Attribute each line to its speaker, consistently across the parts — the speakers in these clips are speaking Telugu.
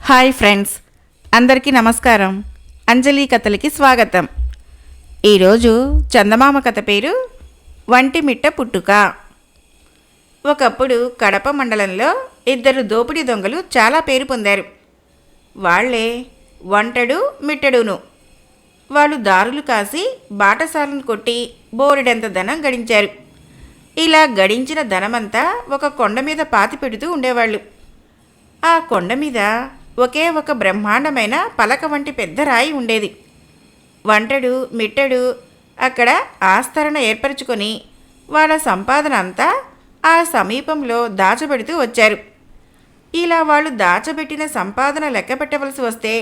Speaker 1: హాయ్ ఫ్రెండ్స్, అందరికీ నమస్కారం. అంజలి కథలకి స్వాగతం. ఈరోజు చందమామ కథ పేరు వంటిమిట్ట పుట్టుక. ఒకప్పుడు కడప మండలంలో ఇద్దరు దోపిడీ దొంగలు చాలా పేరు పొందారు. వాళ్లే వంటడు మిట్టడును. వాళ్ళు దారులు కాసి బాటసాలను కొట్టి బోరెడంత ధనం గడించారు. ఇలా గడించిన ధనమంతా ఒక కొండ మీద పాతి పెడుతూ ఉండేవాళ్ళు. ఆ కొండ మీద ఒకే ఒక బ్రహ్మాండమైన పలక వంటి పెద్ద రాయి ఉండేది. వంటడు మిట్టడు అక్కడ ఆస్తరణ ఏర్పరచుకొని వాళ్ళ సంపాదన అంతా ఆ సమీపంలో దాచబెడుతూ వచ్చారు. ఇలా వాళ్ళు దాచబెట్టిన సంపాదన లెక్క పెట్టవలసి వస్తే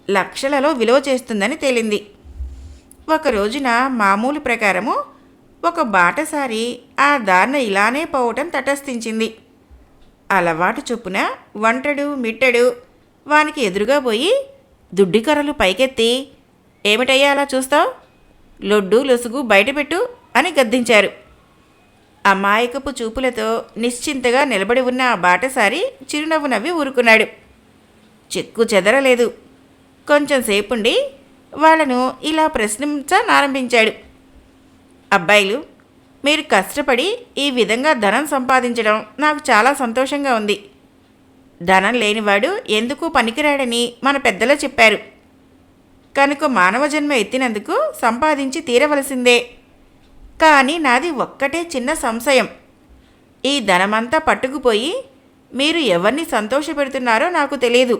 Speaker 1: లక్షలలో విలువ చేస్తుందని తేలింది. ఒక రోజున మామూలు ప్రకారము ఒక బాటసారి ఆ దారిన ఇలానే పోవటం తటస్థించింది. అలవాటు చొప్పున వంటడు మిట్టడు వానికి ఎదురుగా పోయి దుడ్డికర్రలు పైకెత్తి, ఏమిటయ్యా అలా చూస్తావు, లొడ్డు లొసుగు బయటపెట్టు అని గద్దించారు. అమాయకపు చూపులతో నిశ్చింతగా నిలబడి ఉన్న ఆ బాటసారి చిరునవ్వు నవ్వి ఊరుకున్నాడు. చెక్కు చెదరలేదు. కొంచెం సేపుండి వాళ్లను ఇలా ప్రశ్నించనారంభించాడు. అబ్బాయిలు, మీరు కష్టపడి ఈ విధంగా ధనం సంపాదించడం నాకు చాలా సంతోషంగా ఉంది. ధనం లేనివాడు ఎందుకు పనికిరాడని మన పెద్దలు చెప్పారు. కనుక మానవ జన్మ ఎత్తినందుకు సంపాదించి తీరవలసిందే. కానీ నాది ఒక్కటే చిన్న సంశయం. ఈ ధనమంతా పట్టుకుపోయి మీరు ఎవరిని సంతోషపెడుతున్నారో నాకు తెలియదు.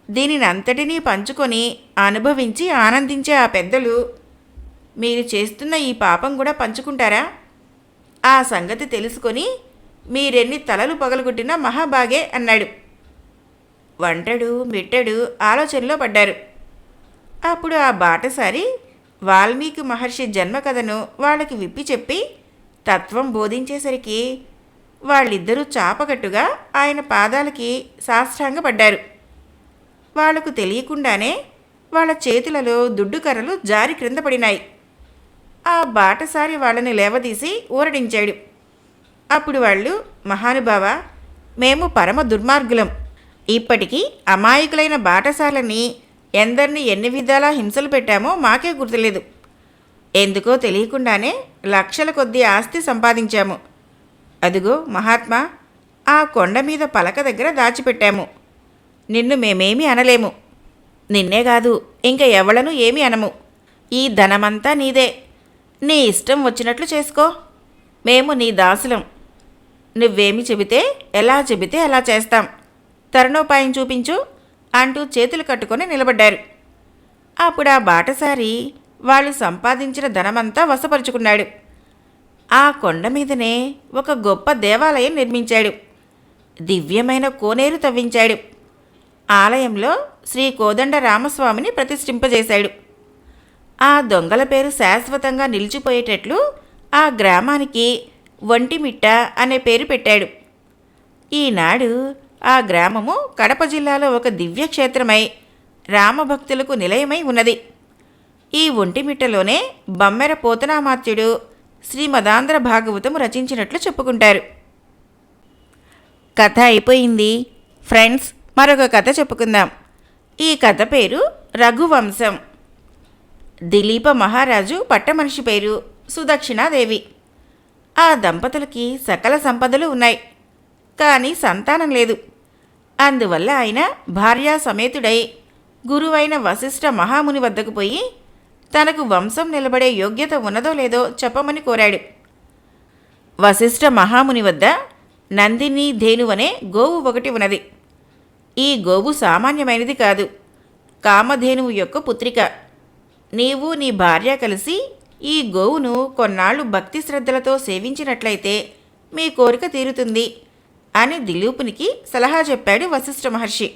Speaker 1: దీనిని అంతటినీ పంచుకొని అనుభవించి ఆనందించే ఆ పెద్దలు మీరు చేస్తున్న ఈ పాపం కూడా పంచుకుంటారా? ఆ సంగతి తెలుసుకొని మీరెన్ని తలలు పగలగొట్టినా మహాబాగే అన్నాడు. వంటడు మిట్టడు ఆలోచనలో పడ్డారు. అప్పుడు ఆ బాటసారి వాల్మీకి మహర్షి జన్మ కథను వాళ్ళకి విప్పి చెప్పి తత్వం బోధించేసరికి వాళ్ళిద్దరూ చాపకట్టుగా ఆయన పాదాలకి సాష్టాంగపడ్డారు. వాళ్లకు తెలియకుండానే వాళ్ళ చేతులలో దుడ్డుకర్రలు జారి క్రింద పడినాయి. ఆ బాటసారి వాళ్ళని లేవదీసి ఊరడించాడు. అప్పుడు వాళ్ళు, మహానుభావ, మేము పరమ దుర్మార్గులం. ఇప్పటికీ అమాయకులైన బాటసార్లని ఎందరిని ఎన్ని విధాలా హింసలు పెట్టామో మాకే గుర్తులేదు. ఎందుకో తెలియకుండానే లక్షల కొద్దీ ఆస్తి సంపాదించాము. అదుగో మహాత్మా, ఆ కొండ మీద పలక దగ్గర దాచిపెట్టాము. నిన్ను మేమేమీ అనలేము. నిన్నే కాదు, ఇంక ఎవళ్ళను ఏమీ అనము. ఈ ధనమంతా నీదే. నీ ఇష్టం వచ్చినట్లు చేసుకో. మేము నీ దాసులం. నువ్వేమి చెబితే ఎలా చెబితే అలా చేస్తాం. తరుణోపాయం చూపించు అంటూ చేతులు కట్టుకొని నిలబడ్డారు. అప్పుడు ఆ బాటసారి వాళ్ళు సంపాదించిన ధనమంతా వశపరుచుకున్నాడు. ఆ కొండ మీదనే ఒక గొప్ప దేవాలయం నిర్మించాడు. దివ్యమైన కోనేరు తవ్వించాడు. ఆలయంలో శ్రీ కోదండ రామస్వామిని ప్రతిష్ఠింపజేశాడు. ఆ దొంగల పేరు శాశ్వతంగా నిలిచిపోయేటట్లు ఆ గ్రామానికి వంటిమిట్ట అనే పేరు పెట్టాడు. ఈనాడు ఆ గ్రామము కడప జిల్లాలో ఒక దివ్యక్షేత్రమై రామభక్తులకు నిలయమై ఉన్నది. ఈ ఒంటిమిట్టలోనే బమ్మెర పోతనామాత్యుడు శ్రీమదాంధ్ర భాగవతము రచించినట్లు చెప్పుకుంటారు. కథ అయిపోయింది. ఫ్రెండ్స్, మరొక కథ చెప్పుకుందాం. ఈ కథ పేరు రఘువంశం. దిలీప మహారాజు పట్టమనిషి పేరు సుదక్షిణాదేవి. ఆ దంపతులకి సకల సంపదలు ఉన్నాయి, కానీ సంతానం లేదు. అందువల్ల ఆయన భార్యా సమేతుడై గురువైన వశిష్ఠ మహాముని వద్దకు పోయి తనకు వంశం నిలబడే యోగ్యత ఉన్నదో లేదో చెప్పమని కోరాడు. వశిష్ఠ మహాముని వద్ద నందిని ధేనువనే గోవు ఒకటి ఉన్నది. ఈ గోవు సామాన్యమైనది కాదు, కామధేనువు యొక్క పుత్రిక. నీవు నీ భార్య కలిసి ఈ గోవును కొన్నాళ్లు భక్తి శ్రద్ధలతో సేవించినట్లయితే మీ కోరిక తీరుతుంది అని దిలీపునికి సలహా చెప్పాడు వశిష్ఠ మహర్షి.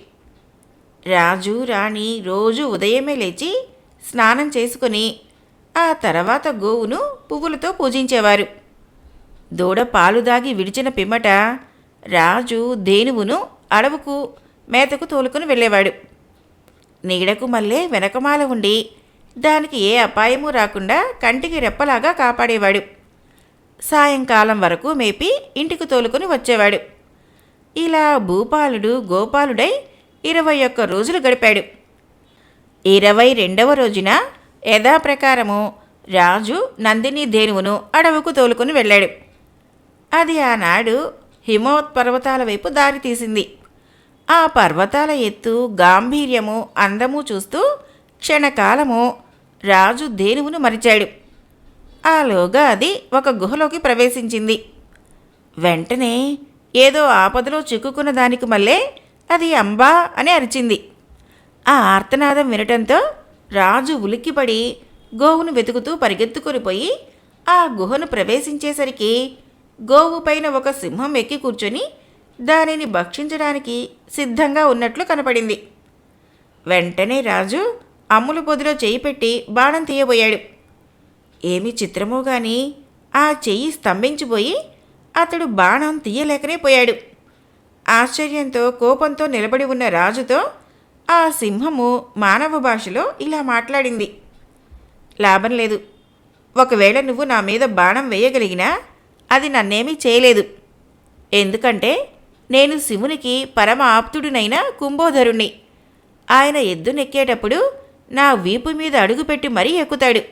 Speaker 1: రాజు రాణి రోజు ఉదయమే లేచి స్నానం చేసుకుని ఆ తర్వాత గోవును పువ్వులతో పూజించేవారు. దూడ పాలు దాగి విడిచిన పిమ్మట రాజు ధేనువును అడవుకు మేతకు తోలుకుని వెళ్ళేవాడు. నీడకు మళ్ళీ వెనకమాల ఉండి దానికి ఏ అపాయమూ రాకుండా కంటికి రెప్పలాగా కాపాడేవాడు. సాయంకాలం వరకు మేపి ఇంటికి తోలుకొని వచ్చేవాడు. ఇలా భూపాలుడు గోపాలుడై 21 రోజులు గడిపాడు. 22వ రోజున యథాప్రకారము రాజు నందిని ధేనువును అడవుకు తోలుకొని వెళ్ళాడు. అది ఆనాడు హిమోత్పర్వతాల వైపు దారి తీసింది. ఆ పర్వతాల ఎత్తు, గాంభీర్యము, అందము చూస్తూ క్షణకాలము రాజు ధేనువును మరిచాడు. ఆలోగా అది ఒక గుహలోకి ప్రవేశించింది. వెంటనే ఏదో ఆపదలో చిక్కుకున్న దానికి మళ్ళీ అది అంబా అని అరిచింది. ఆ ఆర్తనాదం వినటంతో రాజు ఉలిక్కిపడి గోవును వెతుకుతూ పరిగెత్తుకొని పోయి ఆ గుహను ప్రవేశించేసరికి గోవు పైన ఒక సింహం ఎక్కి కూర్చొని దానిని భక్షించడానికి సిద్ధంగా ఉన్నట్లు కనపడింది. వెంటనే రాజు అమ్ముల పొదిలో చెయ్యి పెట్టి బాణం తీయబోయాడు. ఏమి చిత్రమో గాని ఆ చెయ్యి స్తంభించిపోయి అతడు బాణం తీయలేకనే పోయాడు. ఆశ్చర్యంతో కోపంతో నిలబడి ఉన్న రాజుతో ఆ సింహము మానవ భాషలో ఇలా మాట్లాడింది. లాభం లేదు. ఒకవేళ నువ్వు నా మీద బాణం వేయగలిగినా అది నన్నేమీ చేయలేదు. ఎందుకంటే నేను శివునికి పరమ ఆప్తుడినైన కుంభోధరుణ్ణి. ఆయన ఎద్దునెక్కేటప్పుడు నా వీపు మీద అడుగుపెట్టి మరీ ఎక్కుతాడు.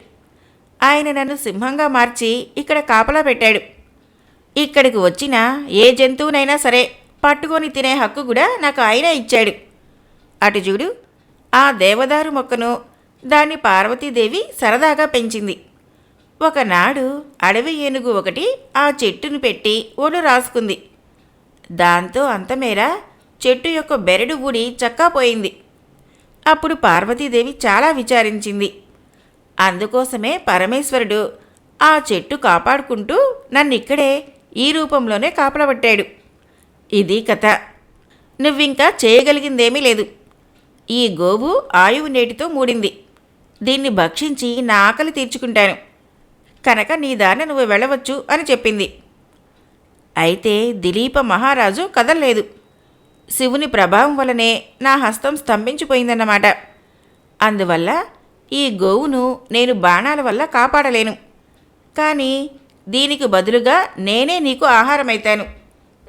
Speaker 1: ఆయన నన్ను సింహంగా మార్చి ఇక్కడ కాపలా పెట్టాడు. ఇక్కడికి వచ్చిన ఏ జంతువునైనా సరే పట్టుకొని తినే హక్కు కూడా నాకు ఆయన ఇచ్చాడు. అటు చూడు, ఆ దేవదారు మొక్కను దాన్ని పార్వతీదేవి సరదాగా పెంచింది. ఒకనాడు అడవి ఏనుగు ఒకటి ఆ చెట్టును పెట్టి ఒళ్ళు రాసుకుంది. దాంతో అంతమేర చెట్టు యొక్క బెరడు ఊడి చక్కాపోయింది. అప్పుడు పార్వతీదేవి చాలా విచారించింది. అందుకోసమే పరమేశ్వరుడు ఆ చెట్టు కాపాడుకుంటూ నన్నిక్కడే ఈ రూపంలోనే కాపలబట్టాడు. ఇది కథ. నువ్వింకా చేయగలిగిందేమీ లేదు. ఈ గోవు ఆయువు నేటితో మూడింది. దీన్ని భక్షించి నా ఆకలి తీర్చుకుంటాను కనుక నీ దారిన నువ్వు వెళ్ళవచ్చు అని చెప్పింది. అయితే దిలీప మహారాజు కదల్లేదు. శివుని ప్రభావం వలనే నా హస్తం స్తంభించిపోయిందన్నమాట. అందువల్ల ఈ గోవును నేను బాణాల వల్ల కాపాడలేను. కానీ దీనికి బదులుగా నేనే నీకు ఆహారమైతాను.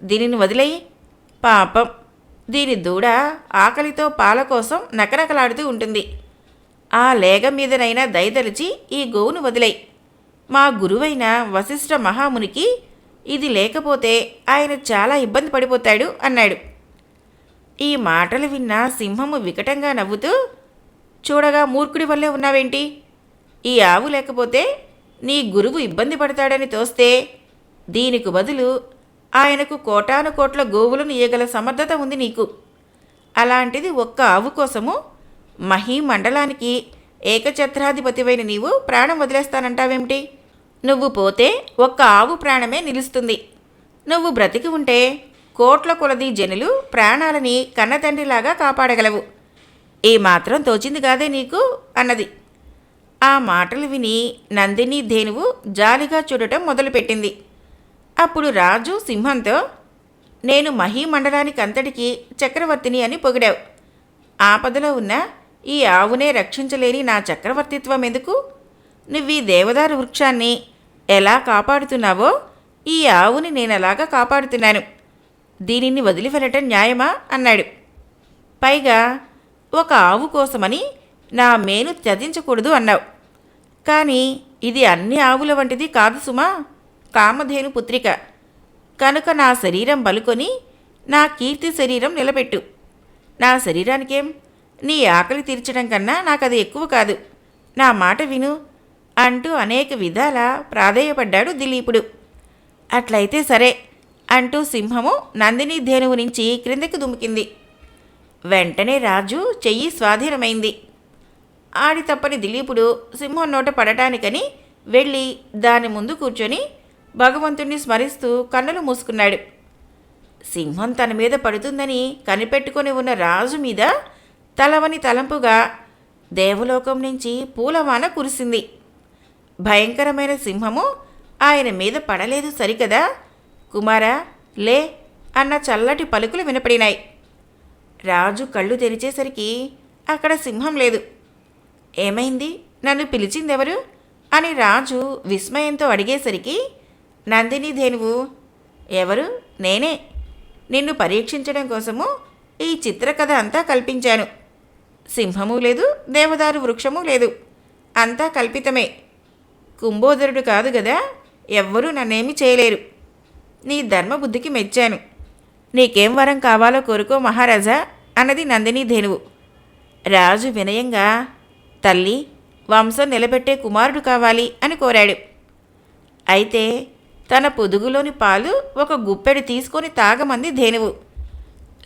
Speaker 1: దీనిని వదిలేయి. పాపం, దీని దూడ ఆకలితో పాల కోసం నకనకలాడుతూ ఉంటుంది. ఆ లేగ మీదనైనా దయదలిచి ఈ గోవును వదిలేయి. మా గురువైన వశిష్ఠ మహామునికి ఇది లేకపోతే ఆయన చాలా ఇబ్బంది పడిపోతాడు అన్నాడు. ఈ మాటలు విన్న సింహము వికటంగా నవ్వుతూ, చూడగా మూర్ఖుడి వల్లే ఉన్నావేంటి? ఈ ఆవు లేకపోతే నీ గురువు ఇబ్బంది పడతాడని తోస్తే దీనికి బదులు ఆయనకు కోటాను కోట్ల గోవులను ఇయ్యగల సమర్థత ఉంది నీకు. అలాంటిది ఒక్క ఆవు కోసము మహీమండలానికి ఏకఛత్రాధిపతివైన నీవు ప్రాణం వదిలేస్తానంటావేమిటి? నువ్వు పోతే ఒక్క ఆవు ప్రాణమే నిలుస్తుంది. నువ్వు బ్రతికి ఉంటే కోట్ల కొలది జనులు ప్రాణాలని కన్నతండ్రిలాగా కాపాడగలవు. ఈ మాత్రం తోచింది కాదే నీకు అన్నది. ఆ మాటలు విని నందిని ధేనువు జాలిగా చూడటం మొదలుపెట్టింది. అప్పుడు రాజు సింహంతో, నేను మహీమండలానికి అంతటికీ చక్రవర్తిని అని పొగిడావు. ఆపదలో ఉన్న ఈ ఆవునే రక్షించలేని నా చక్రవర్తిత్వం ఎందుకు? నువ్వీ దేవదారు వృక్షాన్ని ఎలా కాపాడుతున్నావో ఈ ఆవుని నేనలాగా కాపాడుతున్నాను. దీనిని వదిలి వెళ్ళటం న్యాయమా అన్నాడు. పైగా ఒక ఆవు కోసమని నా మేను త్యజించకూడదు అన్నావు. కానీ ఇది అన్ని ఆవుల వంటిది కాదు సుమా, కామధేను పుత్రిక. కనుక నా శరీరం బలుకొని నా కీర్తి శరీరం నిలబెట్టు. నా శరీరానికేం, నీ ఆకలి తీర్చడం కన్నా నాకది ఎక్కువ కాదు. నా మాట విను అంటూ అనేక విధాల ప్రాధేయపడ్డాడు దిలీపుడు. అట్లయితే సరే అంటూ సింహము నందిని ధేనువు నుంచి క్రిందకి దుమికింది. వెంటనే రాజు చెయ్యి స్వాధీనమైంది. ఆడి తప్పని దిలీపుడు సింహం నోట పడటానికని వెళ్ళి దాని ముందు కూర్చొని భగవంతుణ్ణి స్మరిస్తూ కన్నులు మూసుకున్నాడు. సింహం తన మీద పడుతుందని కనిపెట్టుకొని ఉన్న రాజు మీద తలవని తలంపుగా దేవలోకం నుంచి పూలవాన కురిసింది. భయంకరమైన సింహము ఆయన మీద పడలేదు సరికదా. కుమారా లే అన్న చల్లటి పలుకులు వినపడినాయి. రాజు కళ్ళు తెరిచేసరికి అక్కడ సింహం లేదు. ఏమైంది, నన్ను పిలిచిందెవరు అని రాజు విస్మయంతో అడిగేసరికి నందిని ధేనువు, ఎవరు? నేనే. నిన్ను పరీక్షించడం కోసము ఈ చిత్రకథ అంతా కల్పించాను. సింహము లేదు, దేవదారు వృక్షము లేదు, అంతా కల్పితమే. కుంభోదరుడు కాదు గదా, ఎవ్వరూ నన్నేమీ చేయలేరు. నీ ధర్మబుద్ధికి మెచ్చాను. నీకేం వరం కావాలో కోరుకో మహారాజా అన్నది నందినీ ధేనువు. రాజు వినయంగా, తల్లి, వంశం నిలబెట్టే కుమారుడు కావాలి అని కోరాడు. అయితే తన పొదుగులోని పాలు ఒక గుప్పెడు తీసుకొని తాగమంది ధేనువు.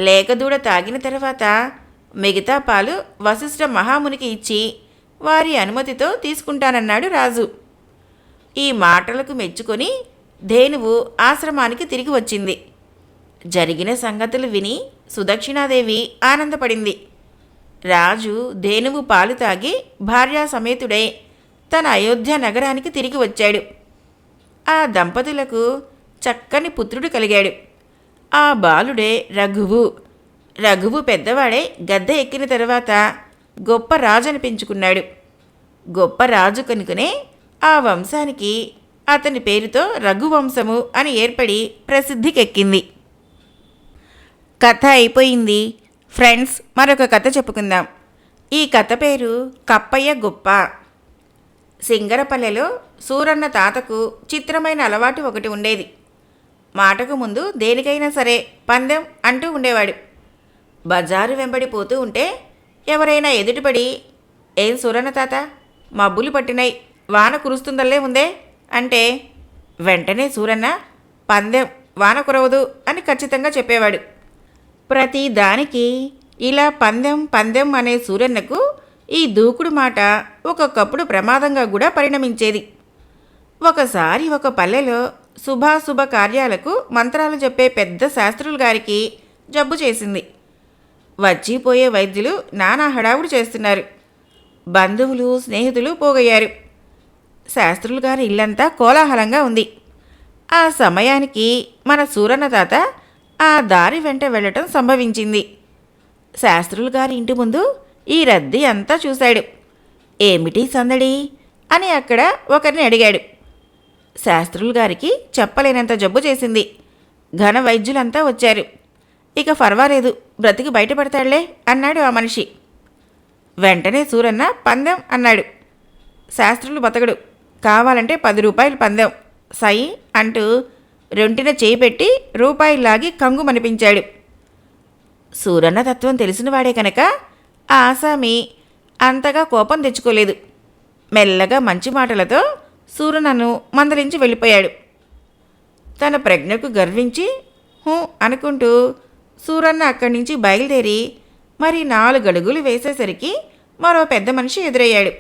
Speaker 1: లేకదూడ తాగిన తర్వాత మిగతా పాలు వశిష్ఠ మహామునికి ఇచ్చి వారి అనుమతితో తీసుకుంటానన్నాడు రాజు. ఈ మాటలకు మెచ్చుకొని ధేనువు ఆశ్రమానికి తిరిగి వచ్చింది. జరిగిన సంగతులు విని సుదక్షిణాదేవి ఆనందపడింది. రాజు ధేనువు పాలు తాగి భార్యా సమేతుడై తన అయోధ్య నగరానికి తిరిగి వచ్చాడు. ఆ దంపతులకు చక్కని పుత్రుడు కలిగాడు. ఆ బాలుడే రఘువు. రఘువు పెద్దవాడై గద్దె ఎక్కిన తర్వాత గొప్ప రాజు అనిపించుకున్నాడు. గొప్ప రాజు కనుకనే ఆ వంశానికి అతని పేరుతో రఘువంశము అని ఏర్పడి ప్రసిద్ధికెక్కింది. కథ అయిపోయింది. ఫ్రెండ్స్, మరొక కథ చెప్పుకుందాం. ఈ కథ పేరు కప్పయ్య గొప్ప. సింగరపల్లెలో సూరన్న తాతకు చిత్రమైన అలవాటు ఒకటి ఉండేది. మాటకు ముందు దేనికైనా సరే పందెం అంటూ ఉండేవాడు. బజారు వెంబడి పోతూ ఉంటే ఎవరైనా ఎదుటిపడి, ఏం సూరన్న తాత, మబ్బులు పట్టినాయి, వాన కురుస్తుందల్లే ఉందే అంటే వెంటనే సూరన్న, పందెం, వాన కురవదు అని ఖచ్చితంగా చెప్పేవాడు. ప్రతి దానికి ఇలా పందెం పందెం అనే సూరన్నకు ఈ దూకుడు మాట ఒక్కొక్కప్పుడు ప్రమాదంగా కూడా పరిణమించేది. ఒకసారి ఒక పల్లెలో శుభాశుభ కార్యాలకు మంత్రాలు చెప్పే పెద్ద శాస్త్రుల గారికి జబ్బు చేసింది. వచ్చిపోయే వైద్యులు నానా హడావుడు చేస్తున్నారు. బంధువులు స్నేహితులు పోగయ్యారు. శాస్త్రులు గారి ఇల్లంతా కోలాహలంగా ఉంది. ఆ సమయానికి మన సూరన్న తాత ఆ దారి వెంట వెళ్ళటం సంభవించింది. శాస్త్రులు గారి ఇంటి ముందు ఈ రద్దీ అంతా చూశాడు. ఏమిటి సందడి అని అక్కడ ఒకరిని అడిగాడు. శాస్త్రులు గారికి చెప్పలేనంత జబ్బు చేసింది. ఘన వైద్యులంతా వచ్చారు. ఇక పర్వాలేదు, బ్రతికి బయటపడతాడులే అన్నాడు ఆ మనిషి. వెంటనే సూరన్న పందెం అన్నాడు. శాస్త్రులు బతకడు, కావాలంటే 10 రూపాయలు పందెం, సై అంటూ రొంటిన చేయి పెట్టి రూపాయలు లాగి కంగుమనిపించాడు. సూరన్న తత్వం తెలిసినవాడే కనుక ఆ ఆసామి అంతగా కోపం తెచ్చుకోలేదు. మెల్లగా మంచి మాటలతో సూరన్నను మందలించి వెళ్ళిపోయాడు. తన ప్రజ్ఞకు గర్వించి హూ అనుకుంటూ సూరన్న అక్కడి నుంచి బయలుదేరి మరి 4 అడుగులు వేసేసరికి మరో పెద్ద మనిషి ఎదురయ్యాడు.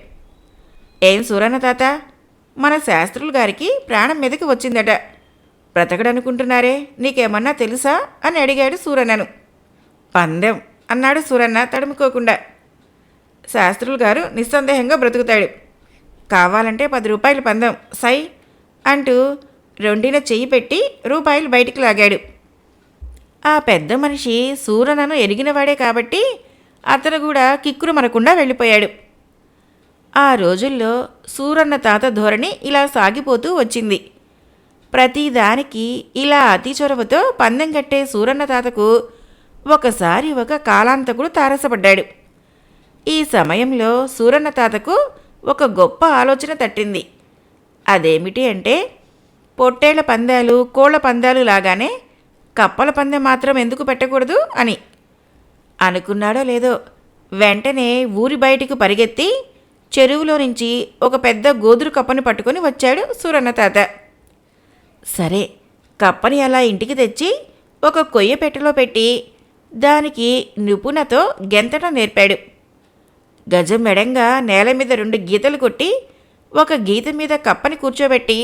Speaker 1: ఏం సూరన్న తాత, మన శాస్త్రులు గారికి ప్రాణం మీదకి వచ్చిందట, బ్రతకడనుకుంటున్నారే, నీకేమన్నా తెలుసా అని అడిగాడు సూరన్నను. పందెం అన్నాడు సూరన్న తడుముకోకుండా. శాస్త్రులు గారు నిస్సందేహంగా బ్రతుకుతాడు, కావాలంటే 10 రూపాయలు పందెం, సై అంటూ రొండిన చెయ్యి పెట్టి రూపాయలు బయటికి లాగాడు. ఆ పెద్ద మనిషి సూరన్నను ఎరిగినవాడే కాబట్టి అతను కూడా కిక్కురు మనకుండా వెళ్ళిపోయాడు. ఆ రోజుల్లో సూరన్న తాత ధోరణి ఇలా సాగిపోతూ వచ్చింది. ప్రతిదానికి ఇలా అతి చొరవతో పందెం కట్టే సూరన్న తాతకు ఒకసారి ఒక కాలాంతకుడు తారసపడ్డాడు. ఈ సమయంలో సూరన్న తాతకు ఒక గొప్ప ఆలోచన తట్టింది. అదేమిటి అంటే, పొట్టేళ్ల పందాలు, కోళ్ల పందాలు లాగానే కప్పల పందెం మాత్రం ఎందుకు పెట్టకూడదు అని. అనుకున్నాడో లేదో, వెంటనే ఊరి బయటికి పరిగెత్తి చెరువులో నుంచి ఒక పెద్ద గోదురు కప్పని పట్టుకొని వచ్చాడు సూరన్న తాత. సరే, కప్పని అలా ఇంటికి తెచ్చి ఒక కొయ్య పెట్టెలో పెట్టి దానికి నిపుణతో గెంతటం నేర్పాడు. గజం మెడంగా నేల మీద 2 గీతలు కొట్టి ఒక గీత మీద కప్పని కూర్చోబెట్టి,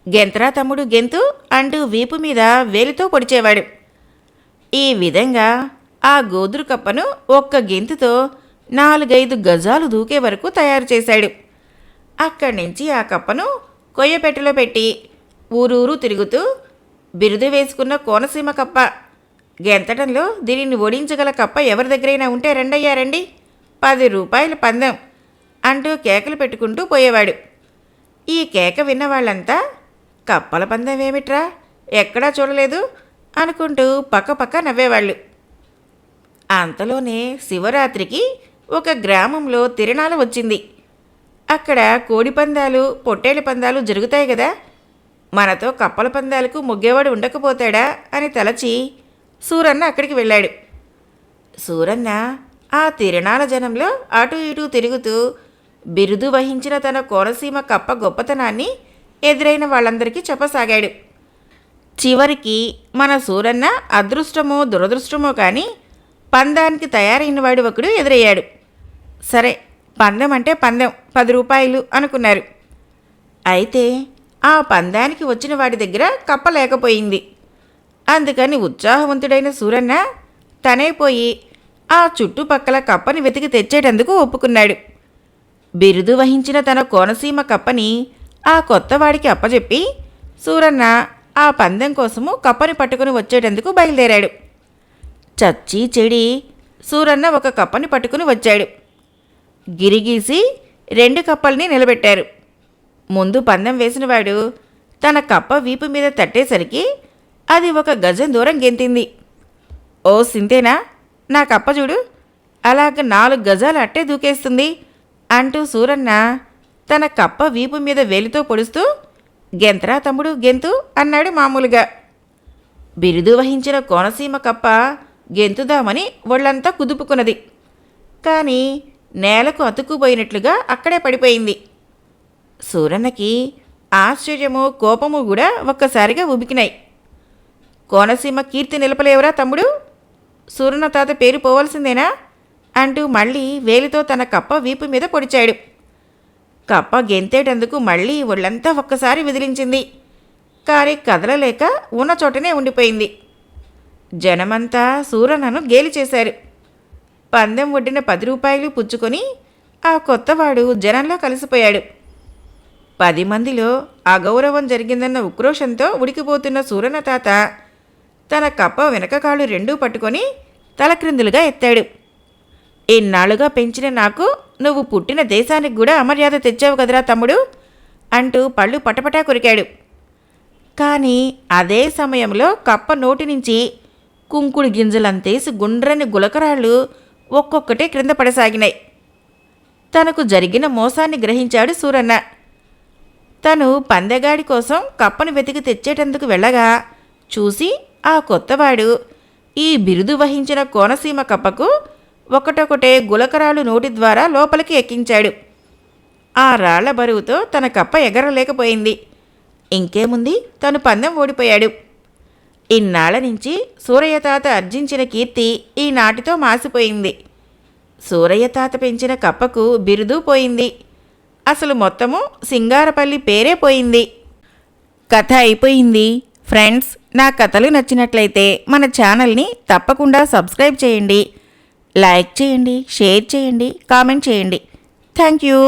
Speaker 1: గెంతరా తమ్ముడు గెంతు అంటూ వీపు మీద వేలితో పొడిచేవాడు. ఈ విధంగా ఆ గోదురు కప్పను ఒక్క గెంతుతో 4-5 గజాలు దూకే వరకు తయారు చేశాడు. అక్కడి నుంచి ఆ కప్పను కొయ్యపెట్టెలో పెట్టి ఊరూరు తిరుగుతూ, బిరుదు వేసుకున్న కోనసీమ కప్ప, గెంతటంలో దీనిని ఓడించగల కప్ప ఎవరి దగ్గరైనా ఉంటే రెండయ్యా రండి, 10 రూపాయల పందెం అంటూ కేకలు పెట్టుకుంటూ పోయేవాడు. ఈ కేక విన్న వాళ్ళంతా కప్పల పందెం ఏమిట్రా, ఎక్కడా చూడలేదు అనుకుంటూ పక్కపక్క నవ్వేవాళ్ళు. అంతలోనే శివరాత్రికి ఒక గ్రామంలో తిరణాలు వచ్చింది. అక్కడ కోడి పందాలు, పొట్టేళ్ళ పందాలు జరుగుతాయి కదా, మనతో కప్పల పందాలకు మొగ్గేవాడు ఉండకపోతాడా అని తలచి సూరన్న అక్కడికి వెళ్ళాడు. సూరన్న ఆ తిరణాల జనంలో అటూ ఇటూ తిరుగుతూ బిరుదు వహించిన తన కోనసీమ కప్ప గొప్పతనాన్ని ఎదురైన వాళ్ళందరికీ చెప్పసాగాడు. చివరికి మన సూరన్న అదృష్టమో దురదృష్టమో కానీ పందానికి తయారైనవాడు ఒకడు ఎదురయ్యాడు. సరే, పందెం అంటే పందెం, 10 రూపాయలు అనుకున్నారు. అయితే ఆ పందానికి వచ్చిన వాడి దగ్గర కప్ప లేకపోయింది. అందుకని ఉత్సాహవంతుడైన సూరన్న తనే పోయి ఆ చుట్టుపక్కల కప్పని వెతికి తెచ్చేటందుకు ఒప్పుకున్నాడు. బిరుదు వహించిన తన కోనసీమ కప్పని ఆ కొత్తవాడికి అప్పచెప్పి సూరన్న ఆ పందెం కోసము కప్పని పట్టుకుని వచ్చేటందుకు బయలుదేరాడు. చచ్చి చెడి సూరన్న ఒక కప్పని పట్టుకుని వచ్చాడు. గిరిగీసి 2 కప్పల్ని నిలబెట్టారు. ముందు పందెం వేసినవాడు తన కప్ప వీపు మీద తట్టేసరికి అది 1 గజం దూరం గెంతింది. ఓ సింతేనా, నా కప్ప చూడు, అలాగ 4 గజాలు అట్టే దూకేస్తుంది అంటూ సూరన్న తన కప్ప వీపు మీద వేలితో పొడుస్తూ, గెంతరా తమ్ముడు గెంతు అన్నాడు మామూలుగా. బిరుదు వహించిన కోనసీమ కప్ప గెంతుదామని ఒళ్ళంతా కుదుపుకున్నది. కానీ నేలకు అతుక్కుపోయినట్లుగా అక్కడే పడిపోయింది. సూరన్నకి ఆశ్చర్యము కోపము కూడా ఒక్కసారిగా ఉబికినాయి. కోనసీమ కీర్తి నిలపలేవురా తమ్ముడు, సూరన్న తాత పేరు పోవలసిందేనా అంటూ మళ్ళీ వేలితో తన కప్ప వీపు మీద పొడిచాడు. కప్ప గెంతేటందుకు మళ్ళీ ఒళ్ళంతా ఒక్కసారి విదిలించింది. కానీ కదలలేక ఉన్న చోటనే ఉండిపోయింది. జనమంతా సూరన్నను గేలి చేశారు. పందెం ఒడ్డిన 10 రూపాయలు పుచ్చుకొని ఆ కొత్తవాడు జనంలో కలిసిపోయాడు. 10 మందిలో అగౌరవం జరిగిందన్న ఉక్రోషంతో ఉడికిపోతున్న సూరన్న తాత తన కప్ప వెనక కాళ్ళు 2 పట్టుకొని తలక్రిందులుగా ఎత్తాడు. ఇన్నాళ్ళుగా పెంచిన నాకు నువ్వు పుట్టిన దేశానికి కూడా అమర్యాద తెచ్చావు కదరా తమ్ముడు అంటూ పళ్ళు పటపటా కొరికాడు. కానీ అదే సమయంలో కప్ప నోటి నుంచి కుంకుడు గింజలంతేసి గుండ్రని గులకరాళ్ళు ఒక్కొక్కటే క్రింద పడసాగినాయి. తనకు జరిగిన మోసాన్ని గ్రహించాడు సూరన్న. తను పందెగాడి కోసం కప్పను వెతికి తెచ్చేటందుకు వెళ్ళగా చూసి ఆ కొత్తవాడు ఈ బిరుదు వహించిన కోనసీమ కప్పకు ఒకటొకటే గులకరాలు నోటి ద్వారా లోపలికి ఎక్కించాడు. ఆ రాళ్ల బరువుతో తన కప్ప ఎగరలేకపోయింది. ఇంకేముంది, తను పందెం ఓడిపోయాడు. ఇన్నాళ్ల నుంచి సూరయ్య తాత అర్జించిన కీర్తి ఈనాటితో మాసిపోయింది. సూరయ్య తాత పెంచిన కప్పకు బిరుదు పోయింది. అసలు మొత్తము సింగారపల్లి పేరే పోయింది. కథ అయిపోయింది. ఫ్రెండ్స్, నా కథలు నచ్చినట్లయితే మన ఛానల్ని తప్పకుండా సబ్స్క్రైబ్ చేయండి, లైక్ చేయండి, షేర్ చేయండి, కామెంట్ చేయండి. Thank you.